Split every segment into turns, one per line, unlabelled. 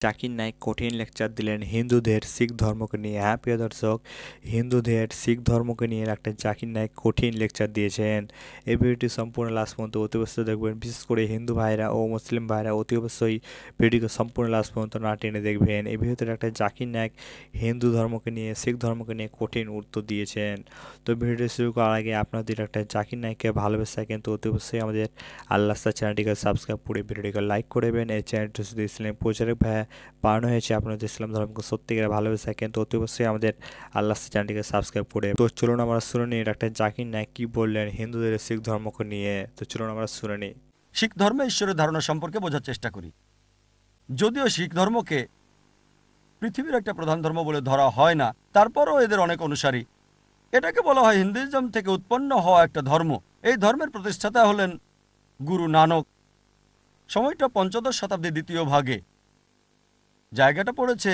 জাকির নায়েক কঠিন লেকচার দিলেন হিন্দুদের শিখ ধর্মকে নিয়ে। হ্যাঁ প্রিয় দর্শক, হিন্দুদের শিখ ধর্মকে নিয়ে একটা জাকির নায়েক কঠিন লেকচার দিয়েছেন। এই ভিডিওটি সম্পূর্ণ লাস্ট পর্যন্ত অতি অবশ্যই দেখবেন। বিশেষ করে হিন্দু ভাইরা ও মুসলিম ভাইরা অতি অবশ্যই ভিডিওকে সম্পূর্ণ লাস্ট পর্যন্ত না টেনে দেখবেন। এই ভিডিওতে একটা জাকির নায়েক হিন্দু ধর্মকে নিয়ে শিখ ধর্মকে নিয়ে কঠিন উত্তর দিয়েছেন। তো ভিডিওটি শুরু করার আগে আপনাদের একটা জাকির নায়েককে ভালোবাসা কিন্তু অতি অবশ্যই আমাদের আল্লাহ চ্যানেলটিকে সাবস্ক্রাইব করে ভিডিওটিকে লাইক করবেন। এই চ্যানেলটি শুধু ইসলাম প্রচারক ভাই বানানো হয়েছে আপনাদের ইসলাম ধর্মকে সত্যিকারে ভালোবেসে কিন্তু অতি অবশ্যই আমাদের আল্লাহ চ্যানেলটিকে সাবস্ক্রাইব করে। তো চলুন আমরা শুনে নিই ডাক্তার জাকির নায়েক কি বললেন হিন্দুদের শিখ ধর্মকে নিয়ে। তো চলুন আমরা শুনে নিই।
শিখ ধর্মে ঈশ্বরের ধারণা সম্পর্কে বোঝার চেষ্টা করি। যদিও শিখ ধর্মকে পৃথিবীর একটা প্রধান ধর্ম বলে ধরা হয় না, তারপরও এদের অনেক অনুসারী। এটাকে বলা হয় হিন্দুইজম থেকে উৎপন্ন হওয়া একটা ধর্ম। এই ধর্মের প্রতিষ্ঠাতা হলেন গুরু নানক। সময়টা পঞ্চদশ শতাব্দীর দ্বিতীয় ভাগে। জায়গাটা পড়েছে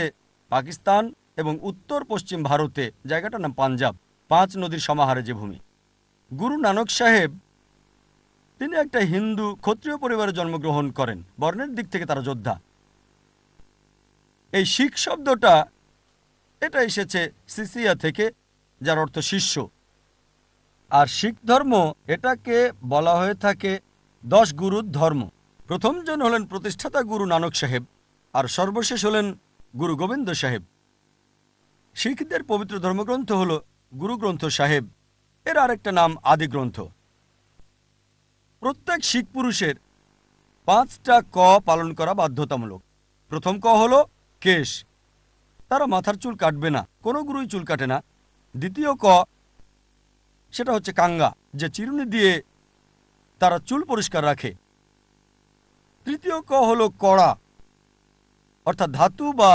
পাকিস্তান এবং উত্তর পশ্চিম ভারতে। জায়গাটার নাম পাঞ্জাব, 5 নদীর সমাহারে যে ভূমি। গুরু নানক সাহেব তিনি একটা হিন্দু ক্ষত্রিয় পরিবারে জন্মগ্রহণ করেন। বর্ণের দিক থেকে তারা যোদ্ধা। এই শিখ শব্দটা এটা এসেছে সিসিয়া থেকে, যার অর্থ শিষ্য। আর শিখ ধর্ম এটাকে বলা হয়ে থাকে 10 গুরুর ধর্ম। প্রথমজন হলেন প্রতিষ্ঠাতা গুরু নানক সাহেব, আর সর্বশেষ হলেন গুরু গোবিন্দ সাহেব। শিখদের পবিত্র ধর্মগ্রন্থ হল গুরু গ্রন্থ সাহেব। এর আরেকটা নাম আদি গ্রন্থ। প্রত্যেক শিখ পুরুষের 5টা ক পালন করা বাধ্যতামূলক। প্রথম ক হলো কেশ, তারা মাথার চুল কাটবে না, কোনো গুরুই চুল কাটে না। দ্বিতীয় ক, সেটা হচ্ছে কাঙ্গা, যে চিরুনি দিয়ে তারা চুল পরিষ্কার রাখে। তৃতীয় ক হলো কড়া, অর্থাৎ ধাতু বা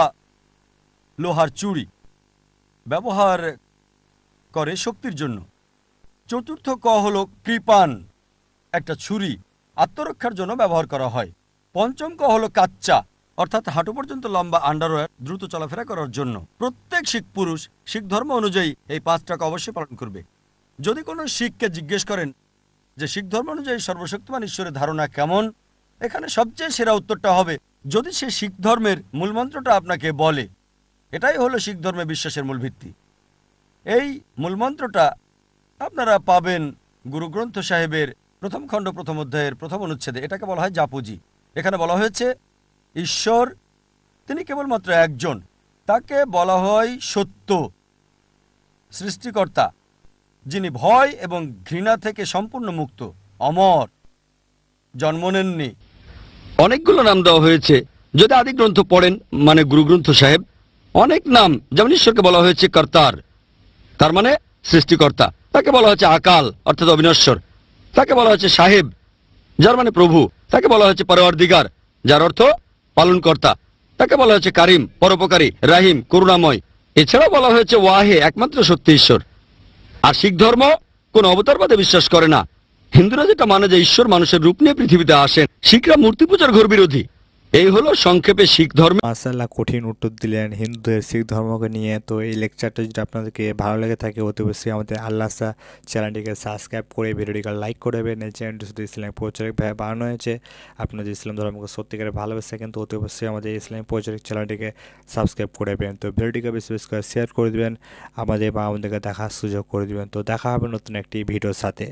লোহার চুড়ি ব্যবহার করে শক্তির জন্য। চতুর্থ ক হলো কৃপান, একটা ছুরি আত্মরক্ষার জন্য ব্যবহার করা হয়। পঞ্চম ক হলো কাচ্চা, অর্থাৎ হাঁটু পর্যন্ত লম্বা আন্ডারওয়্যার, দ্রুত চলাফেরা করার জন্য। প্রত্যেক শিখ পুরুষ শিখ ধর্ম অনুযায়ী এই 5টা ক অবশ্যই পালন করবে। যদি কোনো শিখকে জিজ্ঞেস করেন যে শিখ ধর্ম অনুযায়ী সর্বশক্তিমান ঈশ্বরের ধারণা কেমন, এখানে সবচেয়ে সেরা উত্তরটা হবে যদি সে শিখ ধর্মের মূলমন্ত্রটা আপনাকে বলে। এটাই হলো শিখ ধর্মে বিশ্বাসের মূল ভিত্তি। এই মূলমন্ত্রটা আপনারা পাবেন গুরু গ্রন্থ সাহেবের প্রথম খণ্ড প্রথম অধ্যায়ের প্রথম অনুচ্ছেদে। এটাকে বলা হয় জাপুজি। এখানে বলা হয়েছে ঈশ্বর তিনি কেবলমাত্র একজন, তাকে বলা হয় সত্য সৃষ্টিকর্তা, যিনি ভয় এবং ঘৃণা থেকে সম্পূর্ণ মুক্ত, অমর, জন্ম নেননি। অনেকগুলো নাম দেওয়া হয়েছে। যদি আদি গ্রন্থ পড়েন, মানে গুরু গ্রন্থ সাহেব, অনেক নাম, যেমন ঈশ্বরকে বলা হয়েছে কর্তার, তার মানে সৃষ্টিকর্তা। তাকে বলা হচ্ছে আকাল, অর্থাৎ অবিনশ্বর। তাকে বলা হচ্ছে সাহেব, যার মানে প্রভু। তাকে বলা হচ্ছে পরওয়ারদিগার, যার অর্থ পালনকর্তা। তাকে বলা হচ্ছে কারিম, পরোপকারী, রাহিম, করুণাময়। এছাড়াও বলা হয়েছে ওয়াহে, একমাত্র সত্যি ঈশ্বর। আর শিখ ধর্ম কোন অবতারবাদে বিশ্বাস করে না। হিন্দুরা যেটা মানে যে ঈশ্বর মানুষের রূপ নিয়ে পৃথিবীতে আসেন। শিখরা মূর্তি পূজার ঘোর বিরোধী। এই হলো সংক্ষেপে শিখ ধর্ম।
মাশাআল্লাহ, কঠিন উত্তর দিলেন হিন্দুদের শিখ ধর্মকে নিয়ে। তো এই লেকচারটা যদি আপনাদেরকে ভালো লেগে থাকে অতি অবশ্যই আমাদের আল্লাহ চ্যানেলটিকে সাবস্ক্রাইব করে ভিডিওটিকে লাইক করবেন। এই চ্যানেলটি শুধু ইসলাম প্রচারক ভাবে বানানো হয়েছে আপনাদের ইসলাম ধর্মকে সত্যিকারে ভালোবাসে কিন্তু অতি অবশ্যই আমাদের ইসলাম প্রচারক চ্যানেলটিকে সাবস্ক্রাইব করবেন। তো ভিডিওটিকে বেশি বেশি করে শেয়ার করে দেবেন, আমাদের বা আমাদেরকে দেখার সুযোগ করে দেবেন। তো দেখা হবে নতুন একটি ভিডিওর সাথে।